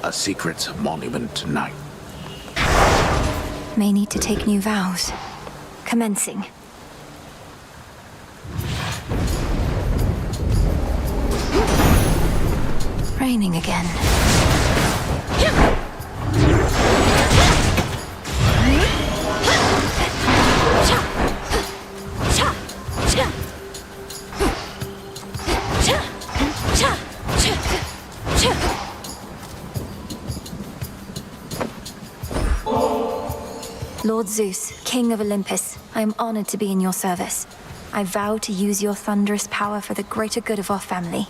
a secret monument tonight. May need to take new vows. Commencing. Raining again. Lord Zeus, King of Olympus, I am honored to be in your service. I vow to use your thunderous power for the greater good of our family.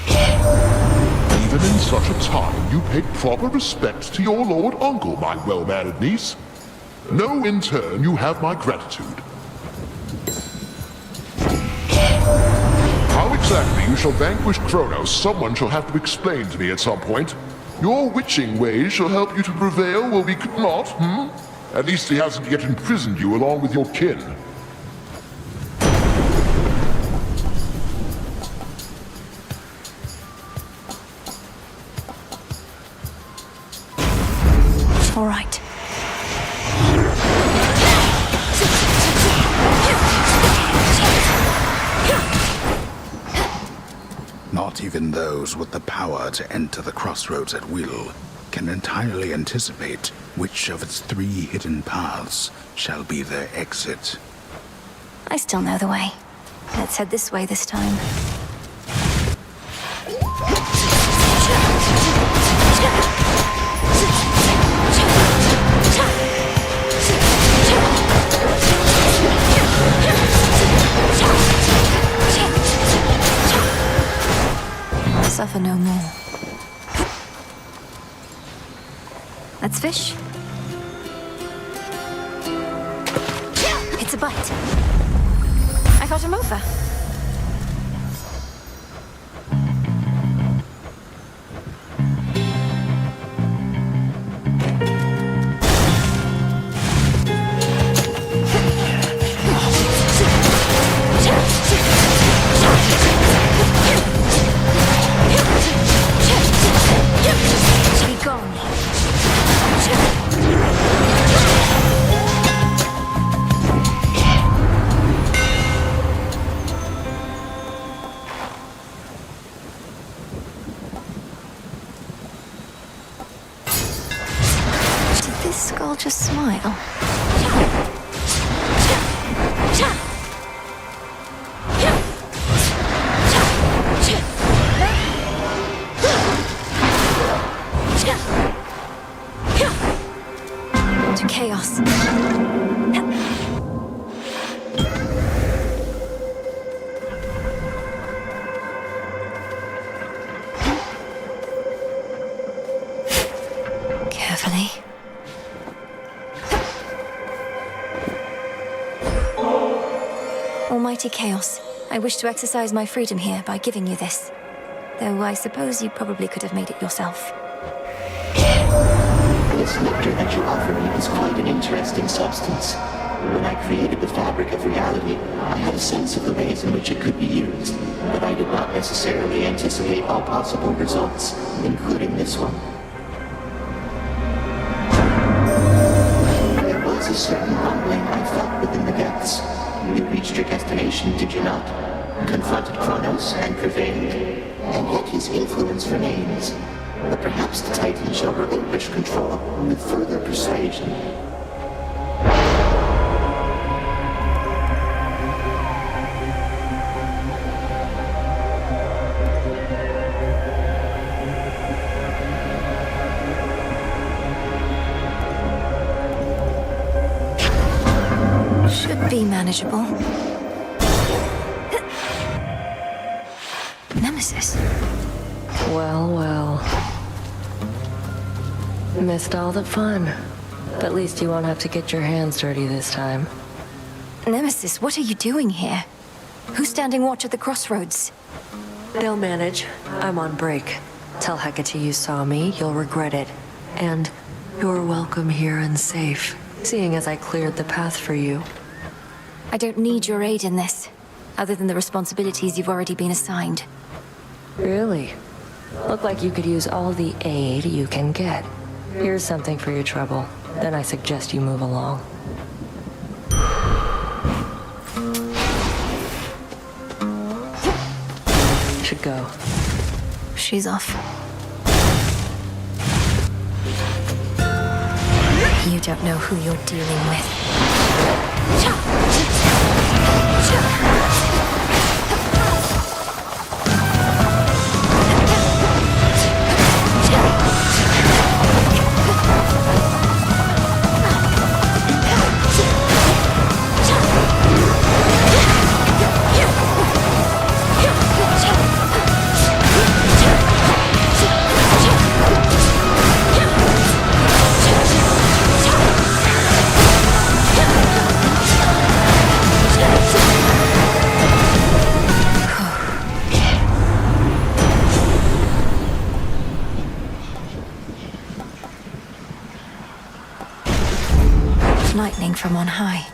Even in such a time, you paid proper respect to your lord uncle, my well-mannered niece. Know in turn you have my gratitude. How exactly you shall vanquish Kronos, someone shall have to explain to me at some point. Your witching ways shall help you to prevail where we could not, At least he hasn't yet imprisoned you along with your kin. All right. Not even those with the power to enter the crossroads at will can entirely anticipate which of its 3 hidden paths shall be their exit. I still know the way. Let's head this way this time. Suffer no more. Let's fish. It's a bite. I got him over. Be gone. Skull just smile. To chaos. Carefully. Almighty Chaos, I wish to exercise my freedom here by giving you this. Though I suppose you probably could have made it yourself. This nectar that you offer me is quite an interesting substance. When I created the fabric of reality, I had a sense of the ways in which it could be used, but I did not necessarily anticipate all possible results, including this one. There was a certain rumbling I felt within the depths. You reached your destination, did you not? Confronted Kronos and prevailed, and yet his influence remains. But perhaps the Titan shall relinquish control with further persuasion. Should be manageable. Nemesis. Well, well. Missed all the fun. But at least you won't have to get your hands dirty this time. Nemesis, what are you doing here? Who's standing watch at the crossroads? They'll manage. I'm on break. Tell Hecate you saw me, you'll regret it. And you're welcome here and safe, seeing as I cleared the path for you. I don't need your aid in this, other than the responsibilities you've already been assigned. Really? Look like you could use all the aid you can get. Here's something for your trouble. Then I suggest you move along. Should go. She's off. You don't know who you're dealing with. Lightning from on high.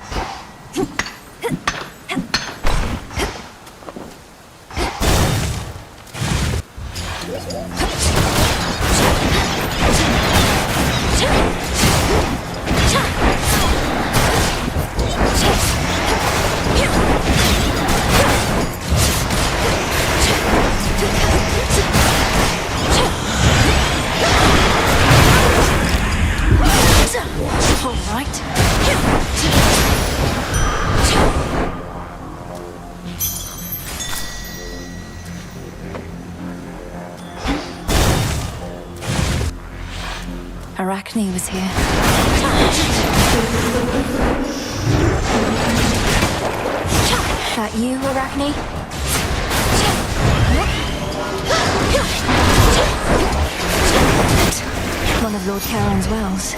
All right. Arachne was here. That you, Arachne? One of Lord Charon's wells.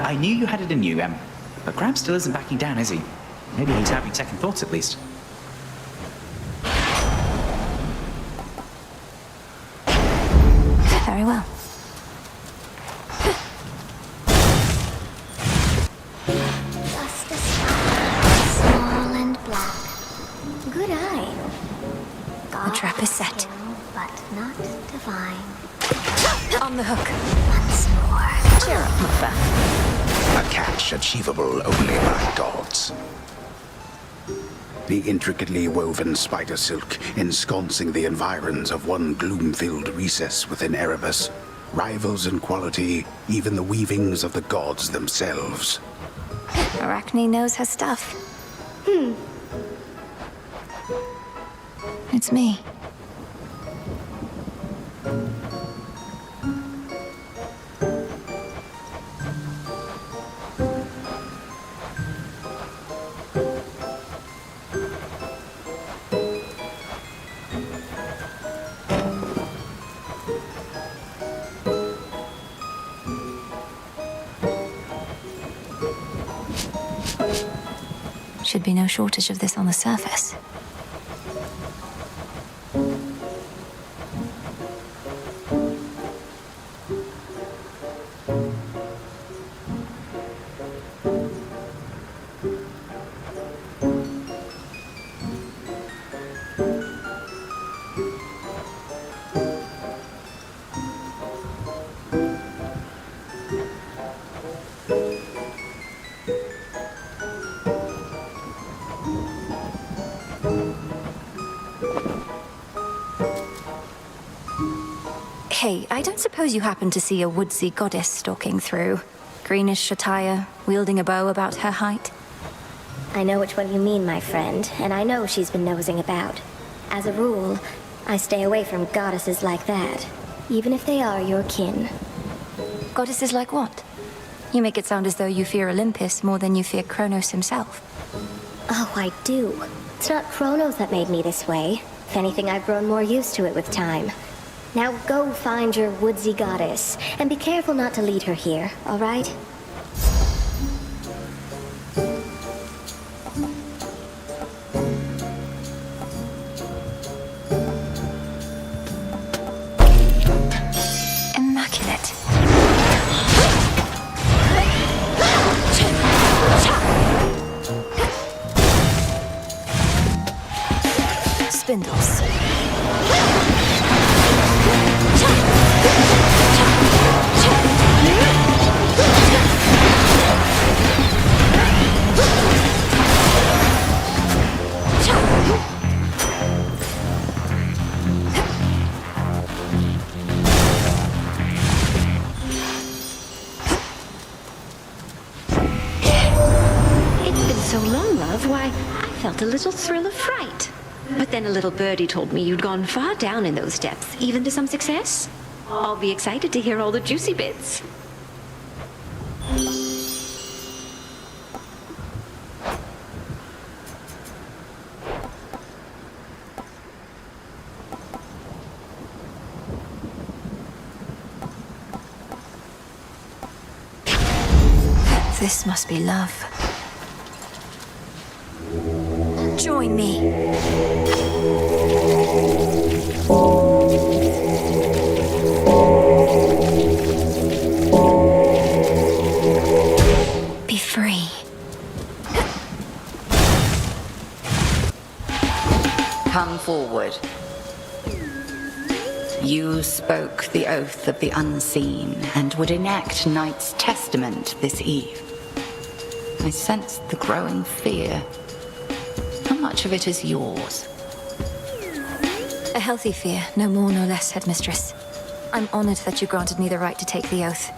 I knew you had it in you, but Graham still isn't backing down, is he? Maybe he's having second thoughts at least. Very well. Just a spot, small and black. Good eye. The trap is set. Skill, but not divine. On the hook. Once more. Cheer up, Mother. A catch achievable only by gods. The intricately woven spider silk ensconcing the environs of one gloom-filled recess within Erebus rivals in quality even the weavings of the gods themselves. Arachne knows her stuff. It's me. Should be no shortage of this on the surface. Hey, I don't suppose you happen to see a woodsy goddess stalking through? Greenish attire, wielding a bow about her height? I know which one you mean, my friend, and I know she's been nosing about. As a rule, I stay away from goddesses like that, even if they are your kin. Goddesses like what? You make it sound as though you fear Olympus more than you fear Kronos himself. Oh, I do. It's not Kronos that made me this way. If anything, I've grown more used to it with time. Now go find your woodsy goddess, and be careful not to lead her here, all right? Immaculate. Spindles. It's been so long, love. Why, I felt a little thrill of fright. But then a little birdie told me you'd gone far down in those depths, even to some success. I'll be excited to hear all the juicy bits. This must be love. Join me. Be free. Come forward. You spoke the oath of the unseen and would enact Knight's testament this eve. I sensed the growing fear. How much of it is yours? A healthy fear, no more no less, Headmistress. I'm honored that you granted me the right to take the oath.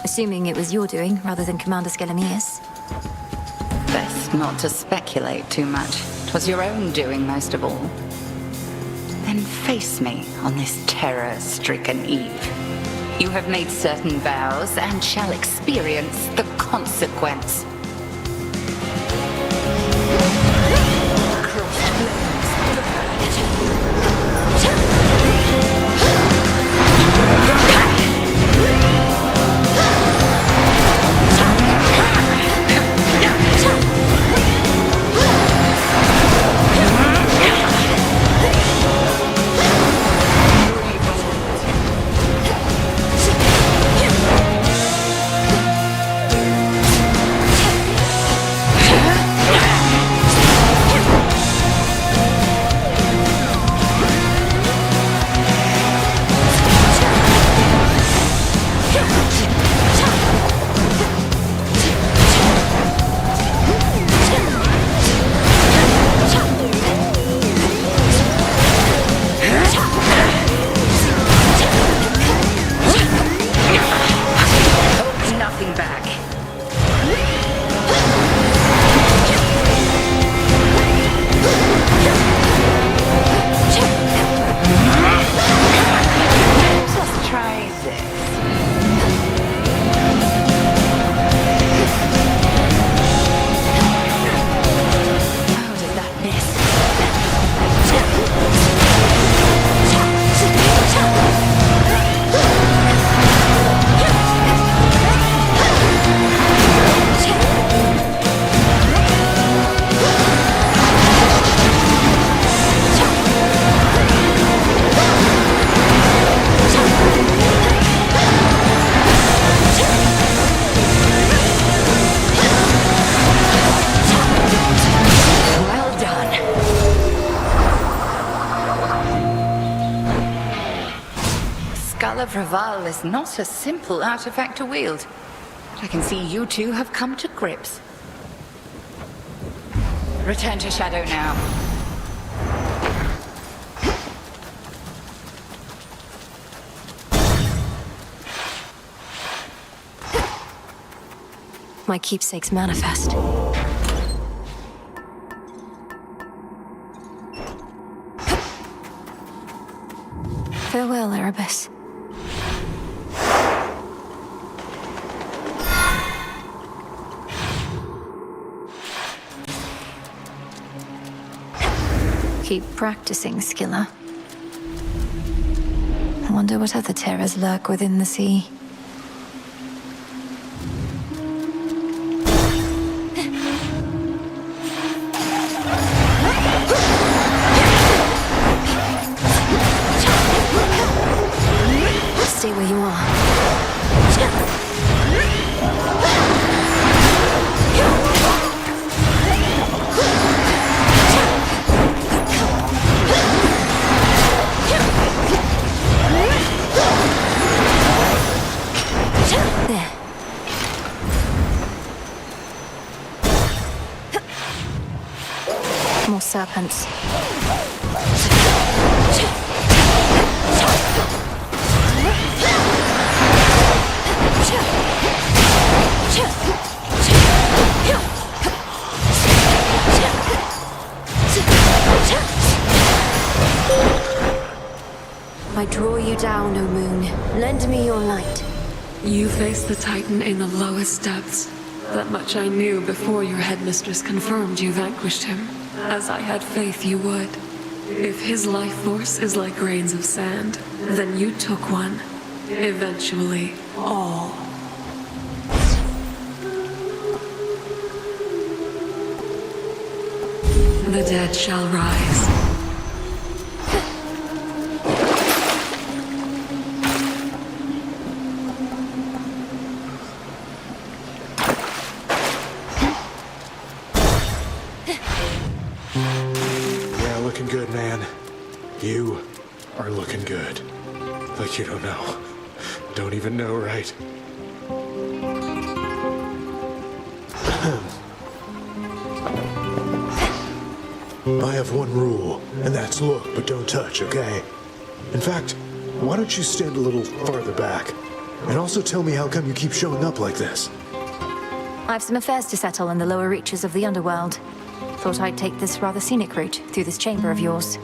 Assuming it was your doing rather than Commander Skelemia's. Best not to speculate too much. 'Twas your own doing most of all. Then face me on this terror-stricken eve. You have made certain vows and shall experience the consequence. Skull of Raval is not a simple artifact to wield. But I can see you two have come to grips. Return to Shadow now. My keepsake's manifest. Farewell, Erebus. Keep practicing, Skilla. I wonder what other terrors lurk within the sea. Stay where you are. There. More serpents. I draw you down, O moon. Lend me your light. You faced the Titan in the lowest depths. That much I knew before your headmistress confirmed you vanquished him, as I had faith you would. If his life force is like grains of sand, then you took one. Eventually, all. The dead shall rise. Yeah, looking good, man. You are looking good. Like you don't know. Don't even know, right? I have one rule, and that's look, but don't touch, okay? In fact, why don't you stand a little farther back? And also tell me how come you keep showing up like this? I've some affairs to settle in the lower reaches of the underworld. Thought I'd take this rather scenic route through this chamber of yours.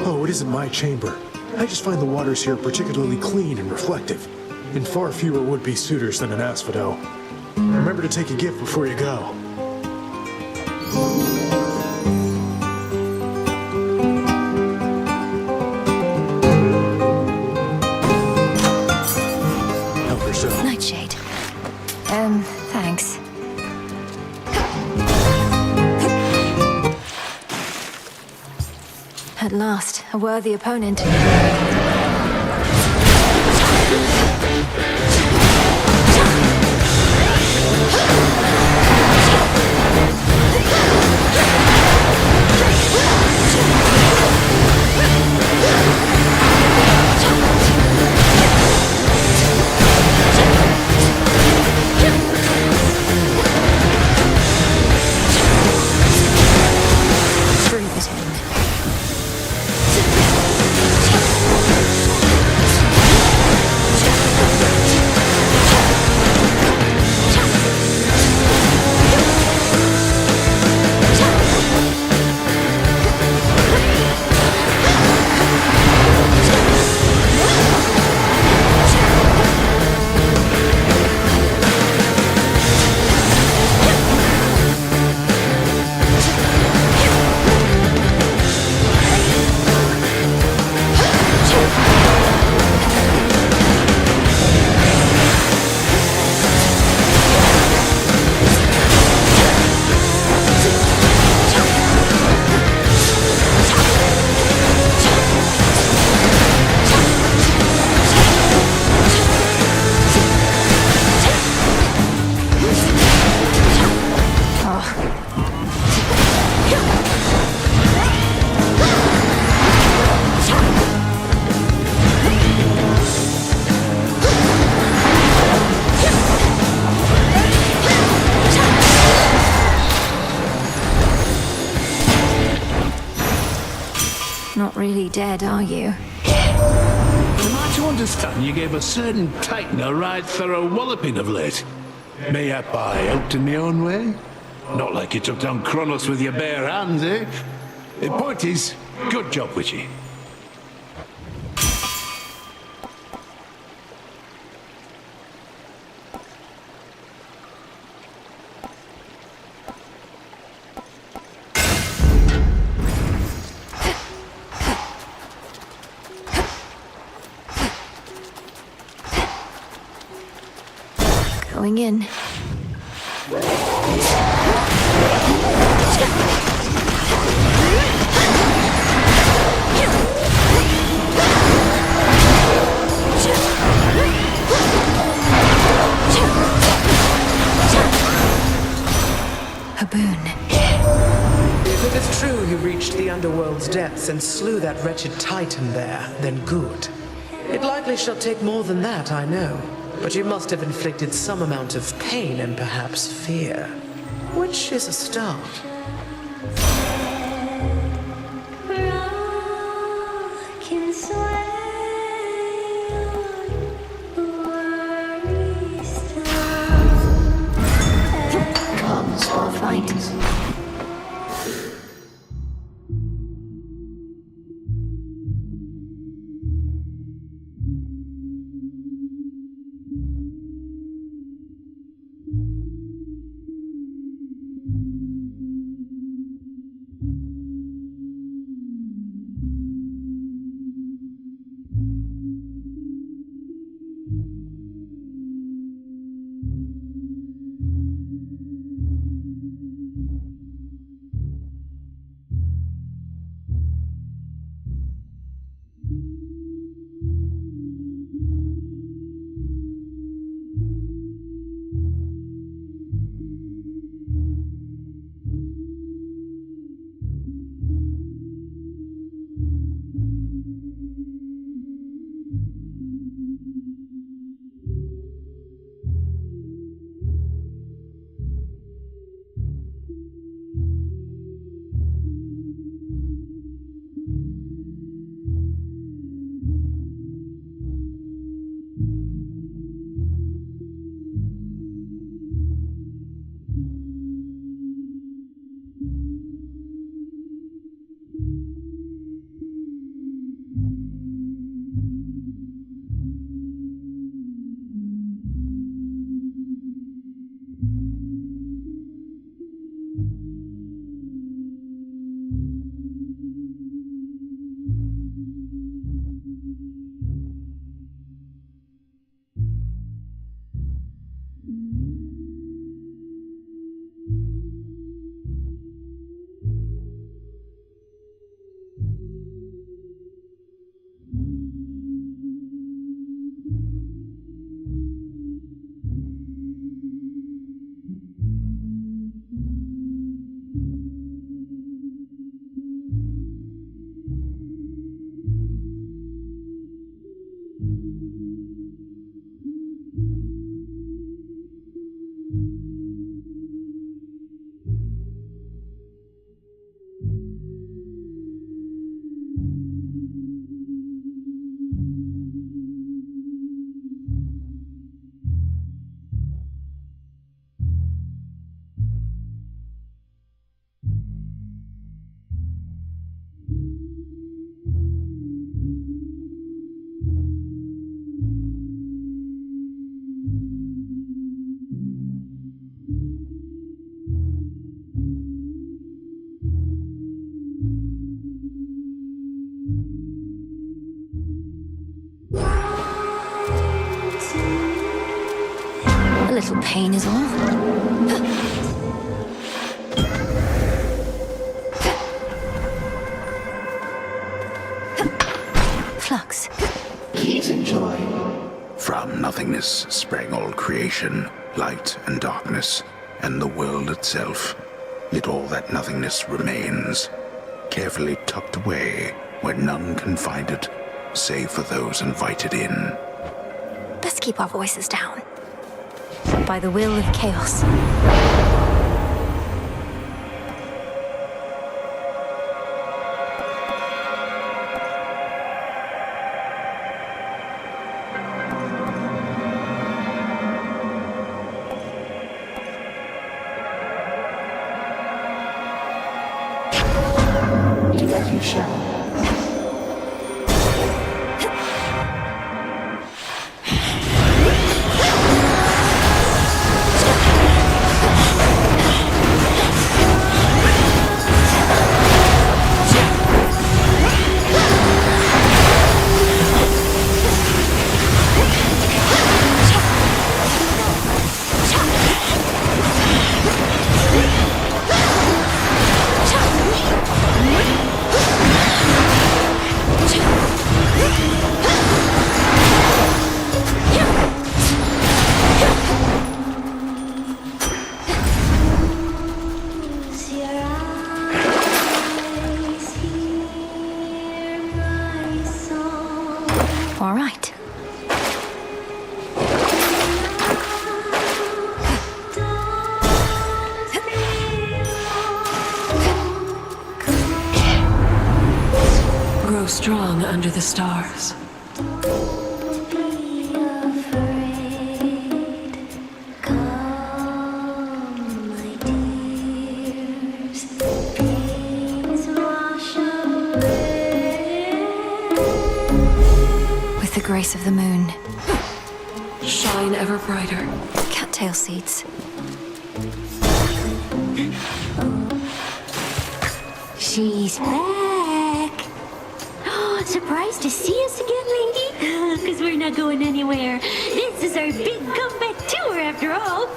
Oh, it isn't my chamber. I just find the waters here particularly clean and reflective, and far fewer would-be suitors than an asphodel. Remember to take a gift before you go. Help yourself. Nightshade. Thanks. At last, a worthy opponent. Breathe it in. Not really dead, are you? Am I to understand you gave a certain Titan a right thorough walloping of late? Mayhap I helped in my own way? Not like you took down Kronos with your bare hands, eh? The point is, good job, Witchy. Going in. A boon. If it is true you reached the underworld's depths and slew that wretched Titan there, then good. It likely shall take more than that, I know. But you must have inflicted some amount of pain and perhaps fear. Which is a start. Comes on Fight. A little pain is all. Flux. Please enjoy. From nothingness sprang all creation, light and darkness, and the world itself. Yet all that nothingness remains, carefully tucked away where none can find it, save for those invited in. Let's keep our voices down. By the will of chaos. That you shall. All right. Grow strong under the stars. With the grace of the moon. Shine ever brighter. Cattail seeds. She's back. Oh, surprised to see us again, lady? Because we're not going anywhere. This is our big comeback tour, after all.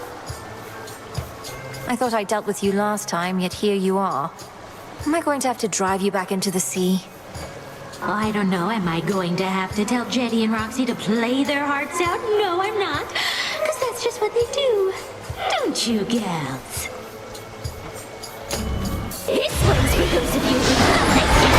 I thought I dealt with you last time, yet here you are. Am I going to have to drive you back into the sea? I don't know. Am I going to have to tell Jetty and Roxy to play their hearts out? No, I'm not. Because that's just what they do. Don't you, gals? This one's for those of you who like it.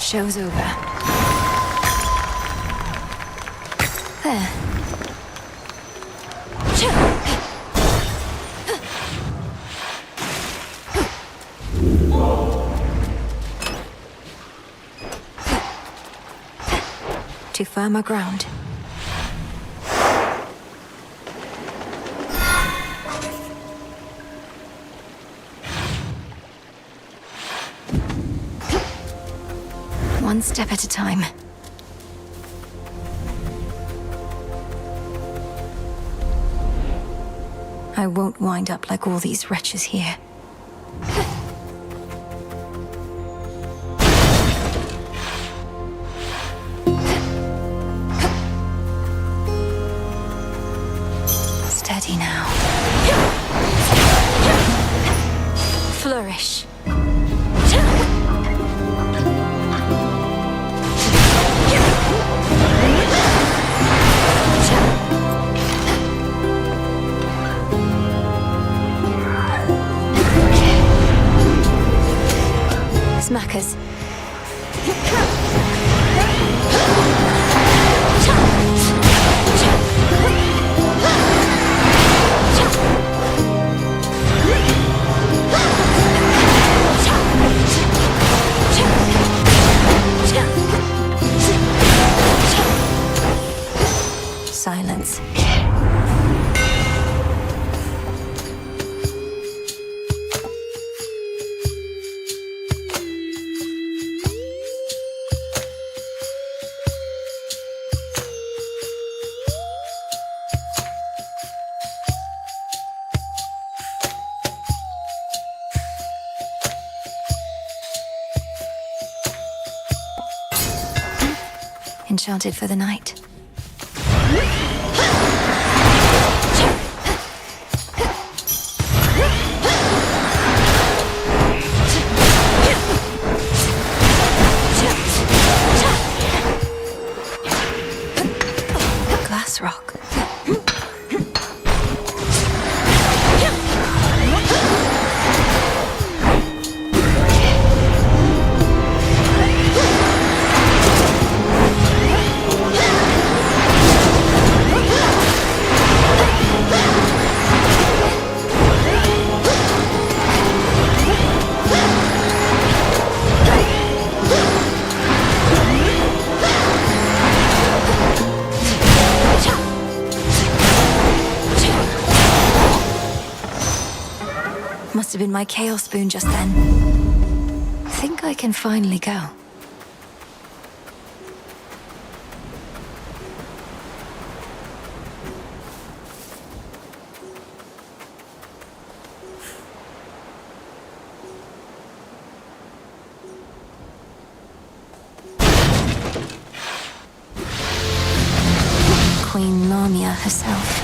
Show's over. There. To firmer ground. One step at a time. I won't wind up like all these wretches here. Steady now. Flourish. Smackers. Silence. enchanted for the night. Glass rock. Must have been my chaos spoon just then. I think I can finally go. Queen Lamia herself.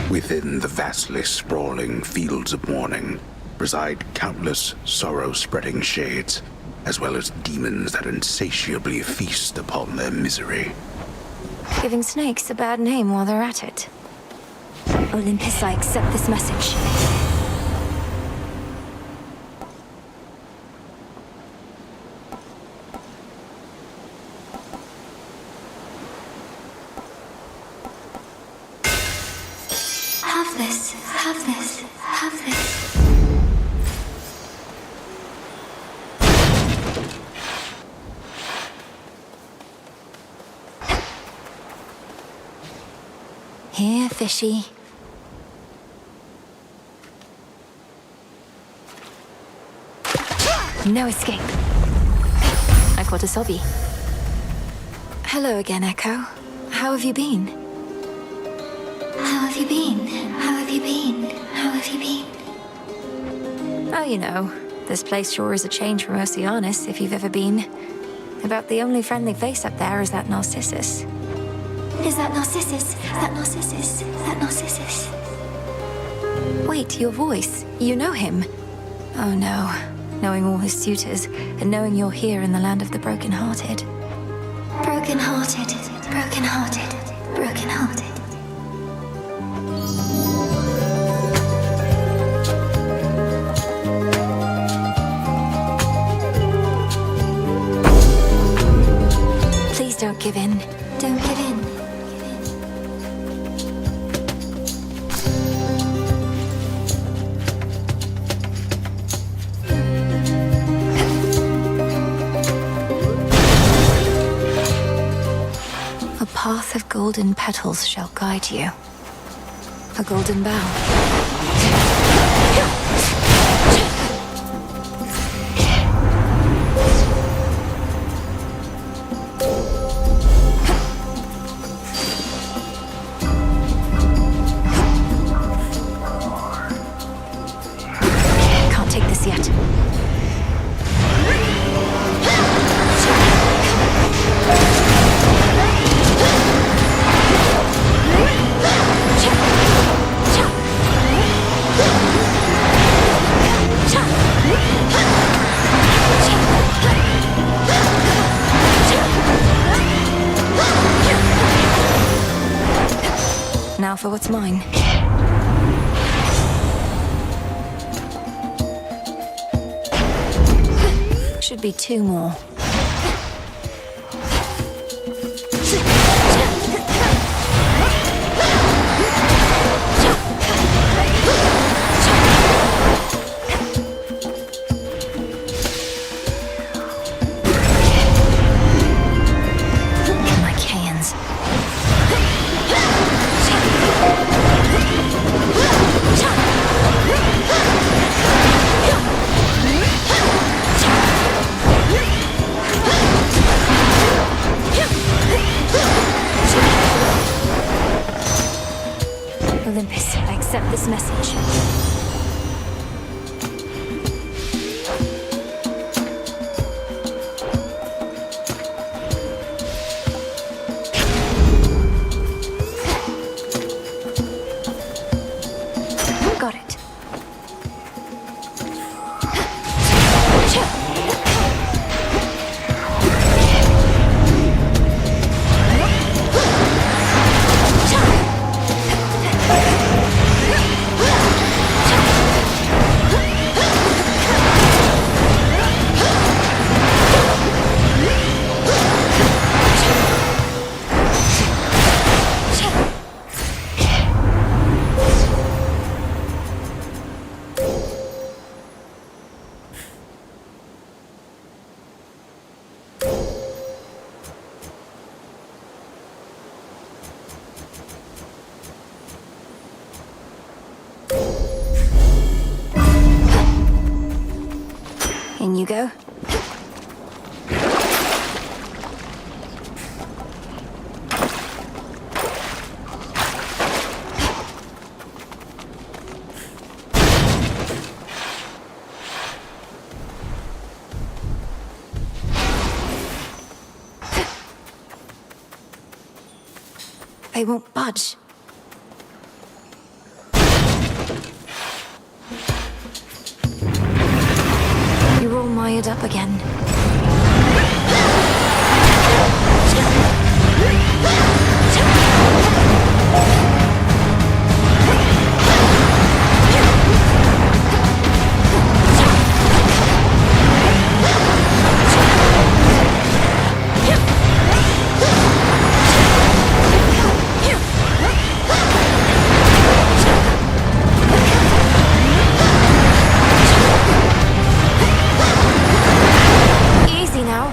Within the vastly sprawling fields of morning reside countless sorrow-spreading shades, as well as demons that insatiably feast upon their misery. Giving snakes a bad name while they're at it. Olympus, I accept this message. Have this, have this, have this. Here, fishy. No escape. I caught a sobby. Hello again, Echo. How have you been? How have you been? How have you been? How have you been? Oh, you know, this place sure is a change from Oceanus, if you've ever been. About the only friendly face up there is that Narcissus. Is that Narcissus? That Narcissus? That Narcissus? Wait, your voice. You know him? Oh no. Knowing all his suitors, and knowing you're here in the land of the broken-hearted. Broken-hearted, broken-hearted, broken-hearted. Please don't give in. Don't give in. A path of golden petals shall guide you. A golden bough. Can't take this yet. Now for what's mine. should be 2 more. Lycaeans. Olympus, I accept this message. Got it. In you go. They won't budge. You're all mired up again. Easy now.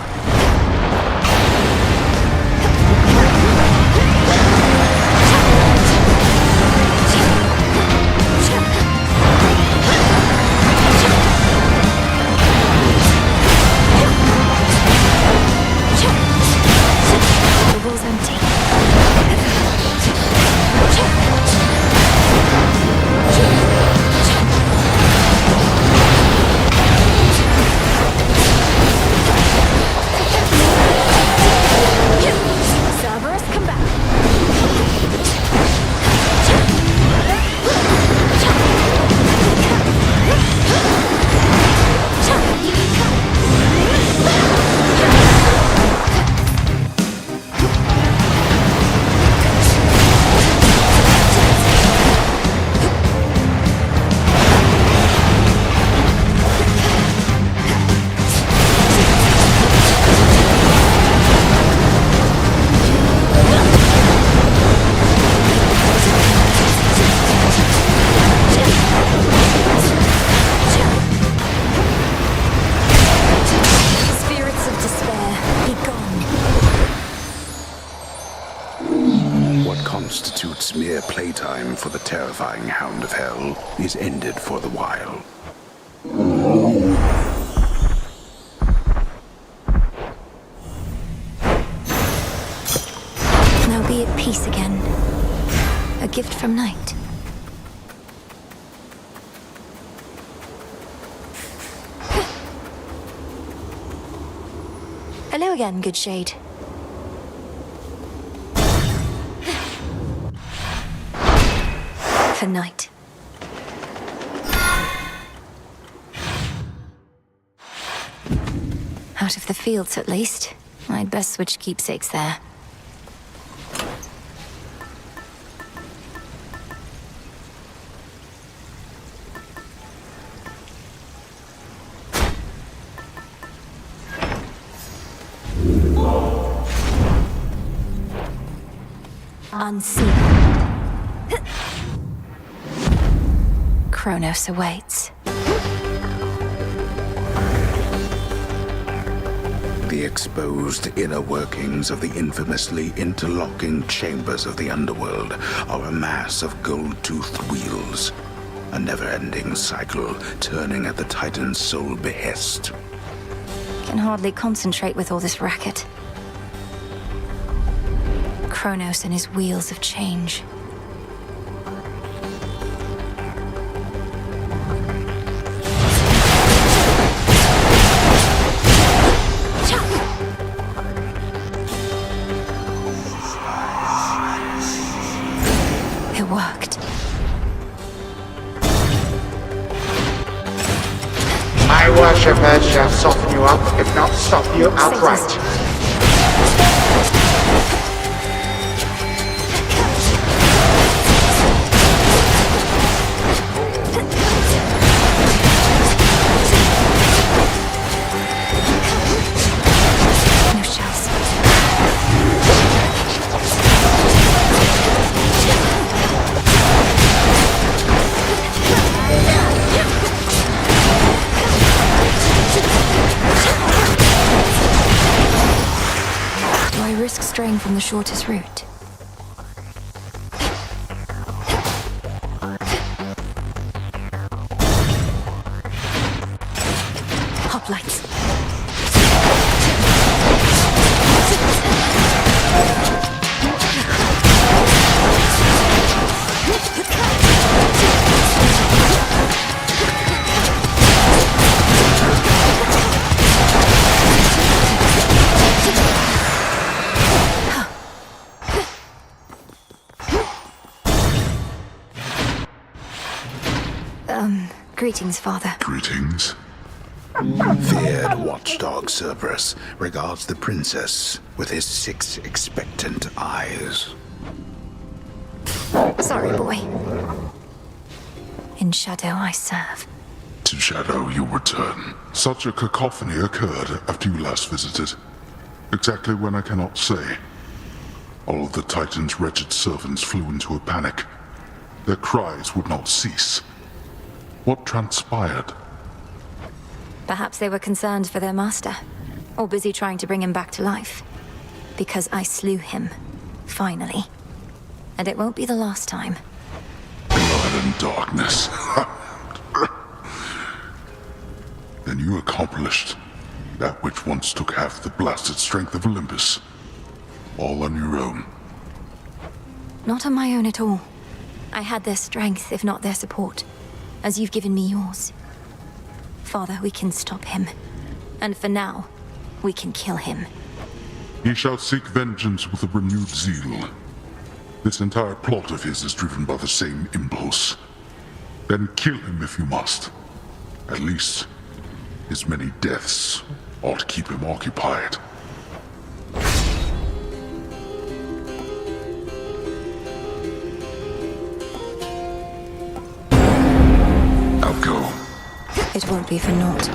The wall's empty. Cerberus, come back. Spirits of despair, be gone. What constitutes mere playtime for the terrifying Hound of Hell is ended for the while. Now be at peace again. A gift from Night. Hello again, good shade. For Night. Out of the fields, at least. I'd best switch keepsakes there. Unseen. Kronos awaits. The exposed inner workings of the infamously interlocking chambers of the underworld are a mass of gold-toothed wheels. A never-ending cycle turning at the Titan's sole behest. Can hardly concentrate with all this racket. Kronos and his wheels of change. It worked. My worshippers shall soften you up, if not stop you outright. No shells. Do I risk straying from the shortest route? Hoplites. Greetings, Father. Greetings. Feared watchdog Cerberus regards the princess with his 6 expectant eyes. Sorry, boy. In shadow I serve. To Shadow you return. Such a cacophony occurred after you last visited. Exactly when I cannot say. All of the Titan's wretched servants flew into a panic. Their cries would not cease. What transpired? Perhaps they were concerned for their master, or busy trying to bring him back to life. Because I slew him, finally. And it won't be the last time. Blood and darkness. Then you accomplished that which once took half the blasted strength of Olympus. All on your own. Not on my own at all. I had their strength, if not their support, as you've given me yours. Father, we can stop him. And for now, we can kill him. He shall seek vengeance with a renewed zeal. This entire plot of his is driven by the same impulse. Then kill him if you must. At least, his many deaths ought to keep him occupied. I'll go. It won't be for naught.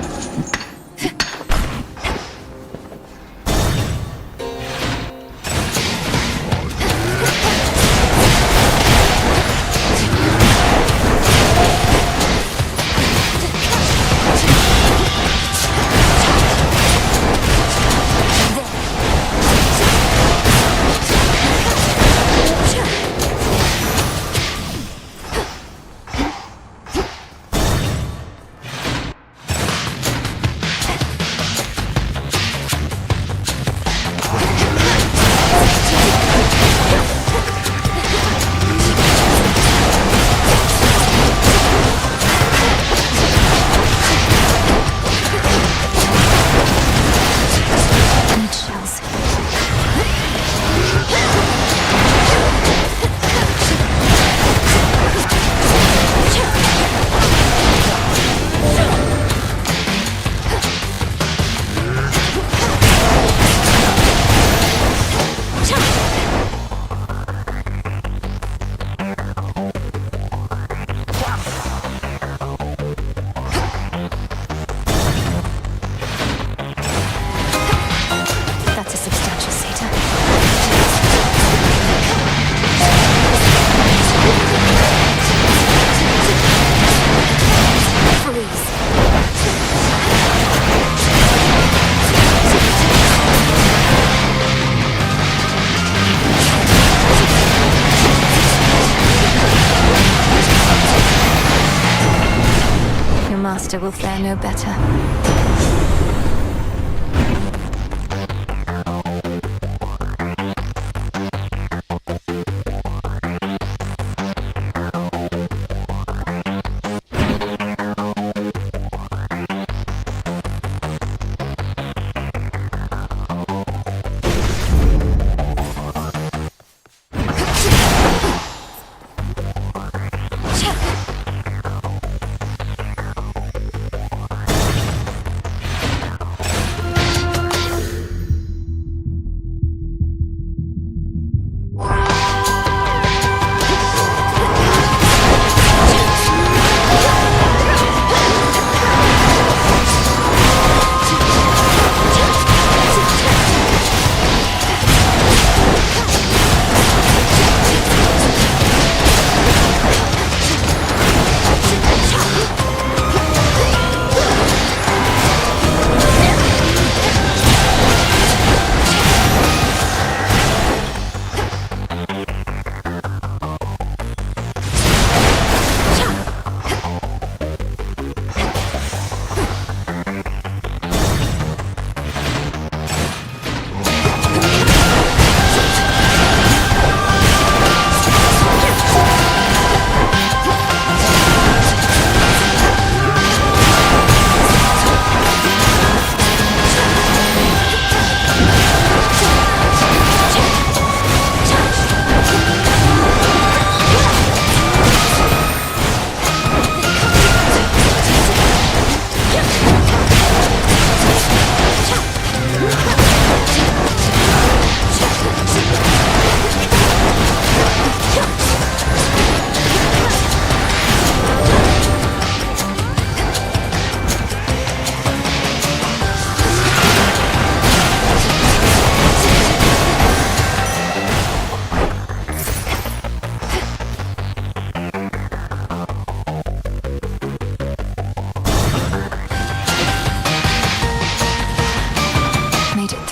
Master will fare no better.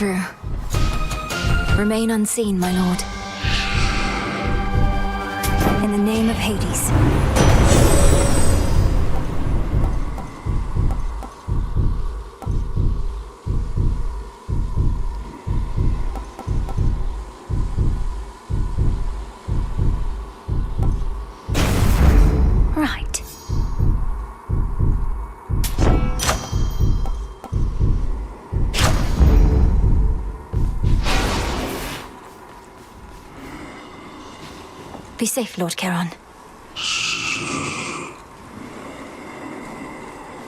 Through. Remain unseen, my lord. In the name of Hades. Right. Be safe, Lord Charon.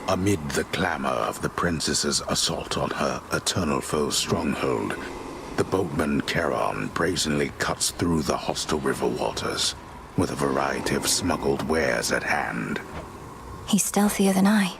Amid the clamor of the princess's assault on her eternal foe's stronghold, the boatman Charon brazenly cuts through the hostile river waters, with a variety of smuggled wares at hand. He's stealthier than I.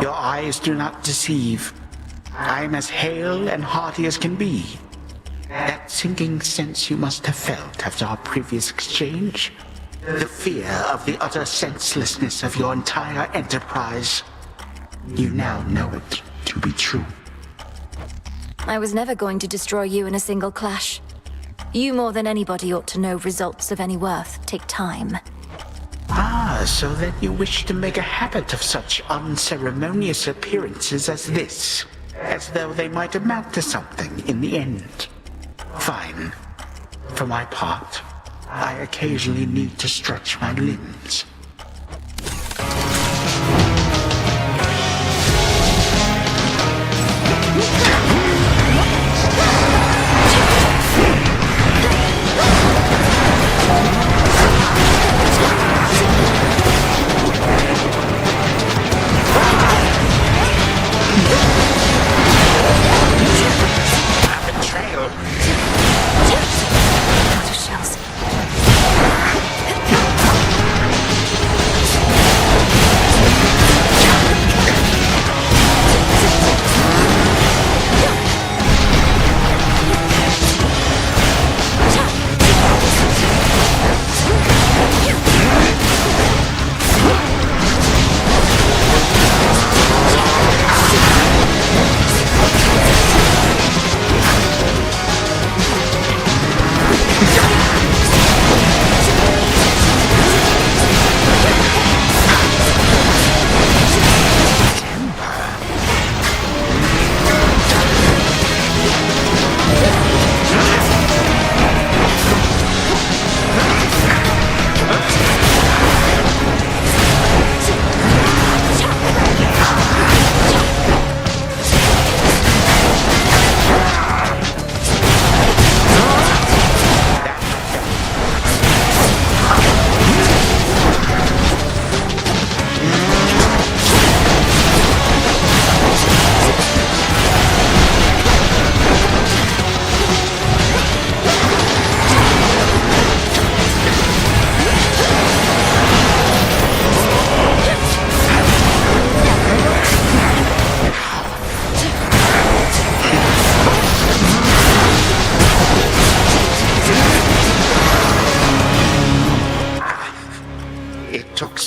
Your eyes do not deceive. I'm as hale and hearty as can be. That sinking sense you must have felt after our previous exchange. The fear of the utter senselessness of your entire enterprise. You now know it to be true. I was never going to destroy you in a single clash. You more than anybody ought to know results of any worth take time. Ah, so then you wish to make a habit of such unceremonious appearances as this, as though they might amount to something in the end. Fine. For my part, I occasionally need to stretch my limbs. Betrayal. 'Cause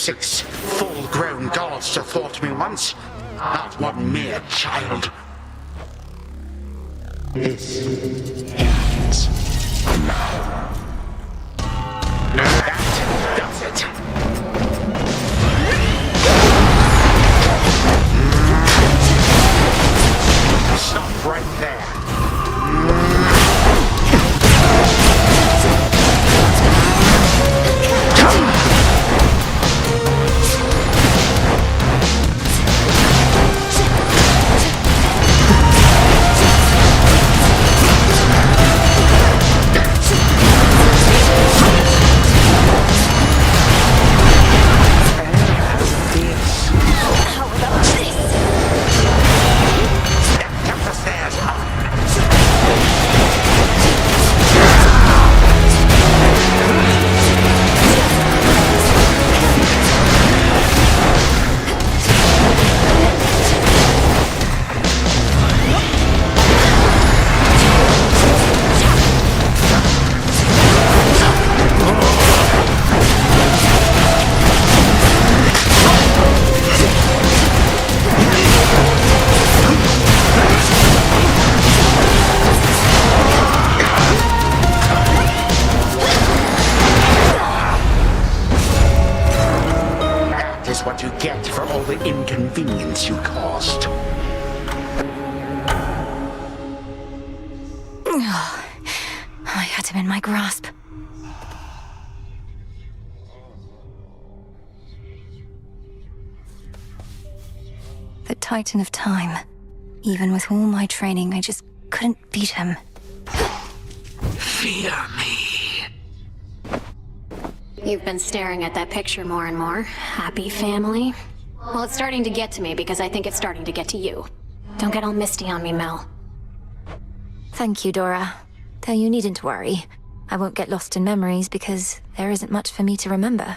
6 full-grown gods to thwart me once, not one mere child. This ends now. That does it. Stop right there. What you get for all the inconvenience you caused. I had him in my grasp. The Titan of Time. Even with all my training, I just couldn't beat him. Fear me. You've been staring at that picture more and more. Happy family? Well, it's starting to get to me because I think it's starting to get to you. Don't get all misty on me, Mel. Thank you, Dora. Though you needn't worry. I won't get lost in memories because there isn't much for me to remember.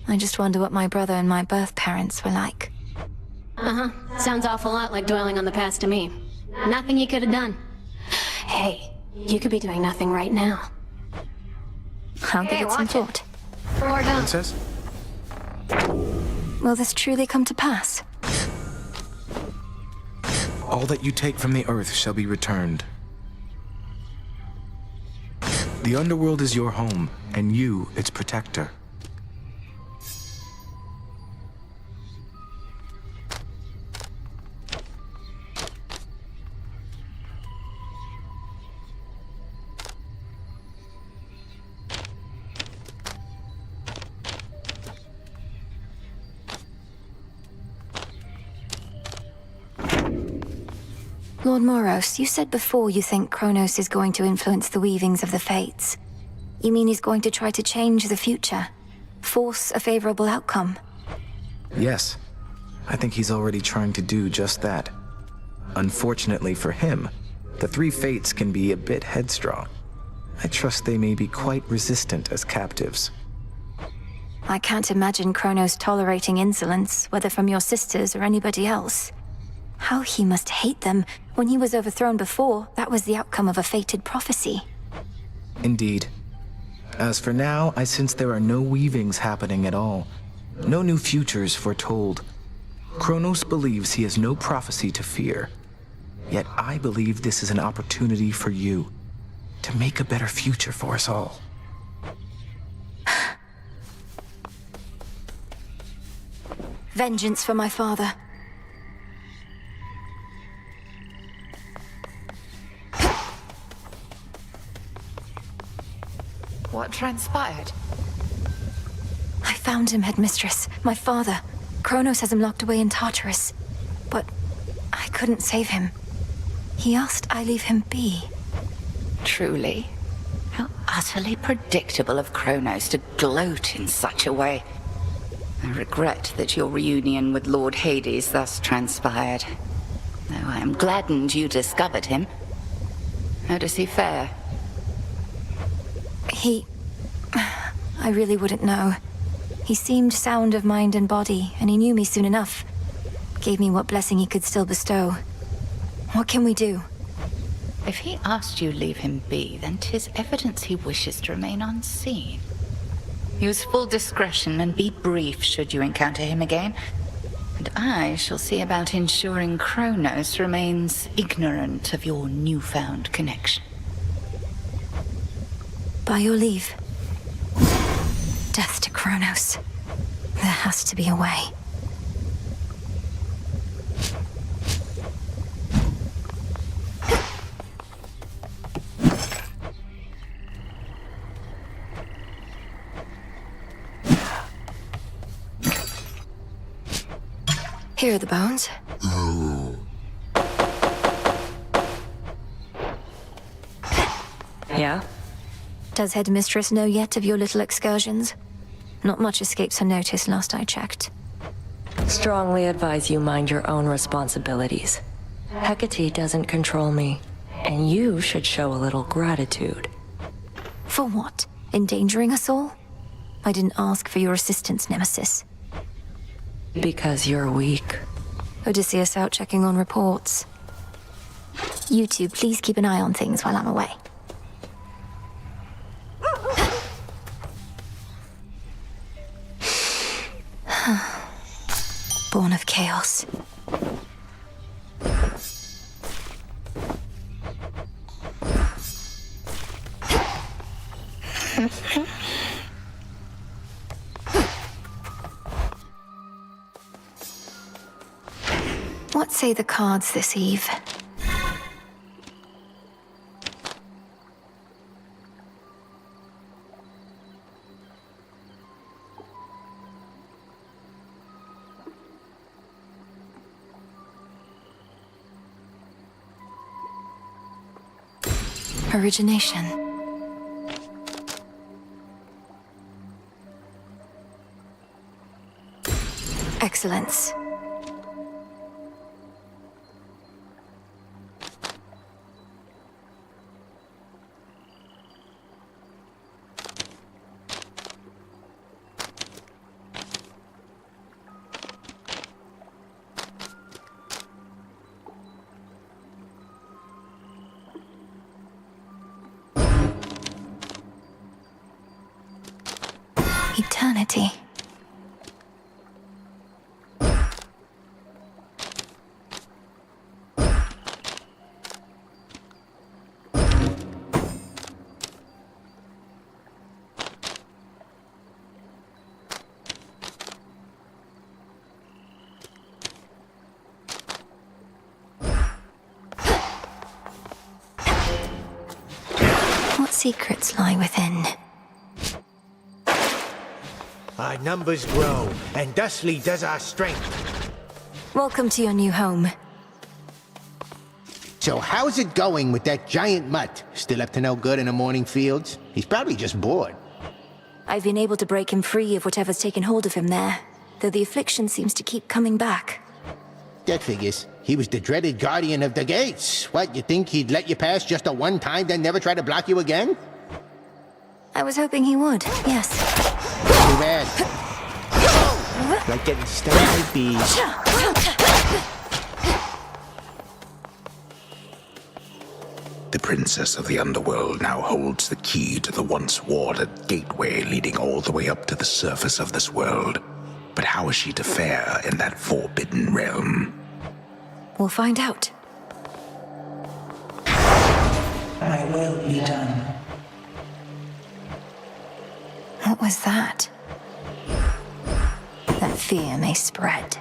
I just wonder what my brother and my birth parents were like. Uh-huh. Sounds awful lot like dwelling on the past to me. Nothing you could have done. Hey, you could be doing nothing right now. I'll give it some thought. Princess? Will this truly come to pass? All that you take from the earth shall be returned. The underworld is your home, and you its protector. Lord Moros, you said before you think Kronos is going to influence the weavings of the fates. You mean he's going to try to change the future? Force a favorable outcome? Yes, I think he's already trying to do just that. Unfortunately for him, the 3 fates can be a bit headstrong. I trust they may be quite resistant as captives. I can't imagine Kronos tolerating insolence, whether from your sisters or anybody else. How he must hate them. When he was overthrown before, that was the outcome of a fated prophecy. Indeed. As for now, I sense there are no weavings happening at all. No new futures foretold. Kronos believes he has no prophecy to fear. Yet I believe this is an opportunity for you to make a better future for us all. Vengeance for my father. What transpired? I found him, Headmistress. My father. Kronos has him locked away in Tartarus. But I couldn't save him. He asked I leave him be. Truly? How utterly predictable of Kronos to gloat in such a way. I regret that your reunion with Lord Hades thus transpired. Though I am gladdened you discovered him. How does he fare? I really wouldn't know. He seemed sound of mind and body, and he knew me soon enough. Gave me what blessing he could still bestow. What can we do? If he asked you leave him be, then 'tis evidence he wishes to remain unseen. Use full discretion and be brief should you encounter him again. And I shall see about ensuring Kronos remains ignorant of your newfound connection. By your leave. Death to Kronos. There has to be a way. Here are the bones. Yeah? Does Headmistress know yet of your little excursions? Not much escapes her notice last I checked. Strongly advise you mind your own responsibilities. Hecate doesn't control me, and you should show a little gratitude. For what? Endangering us all? I didn't ask for your assistance, Nemesis. Because you're weak. Odysseus out checking on reports. You two, please keep an eye on things while I'm away. Born of chaos. What say the cards this eve? Origination. Excellence. Eternity. What secrets lie within? Our numbers grow, and thusly does our strength. Welcome to your new home. So how's it going with that giant mutt? Still up to no good in the morning fields? He's probably just bored. I've been able to break him free of whatever's taken hold of him there, though the affliction seems to keep coming back. That figures. He was the dreaded guardian of the gates. What, you think he'd let you pass just a one time, then never try to block you again? I was hoping he would, yes. Too bad. Like getting stung by bees. The princess of the underworld now holds the key to the once warded gateway leading all the way up to the surface of this world. But how is she to fare in that forbidden realm? We'll find out. My will be done. What was that? That fear may spread.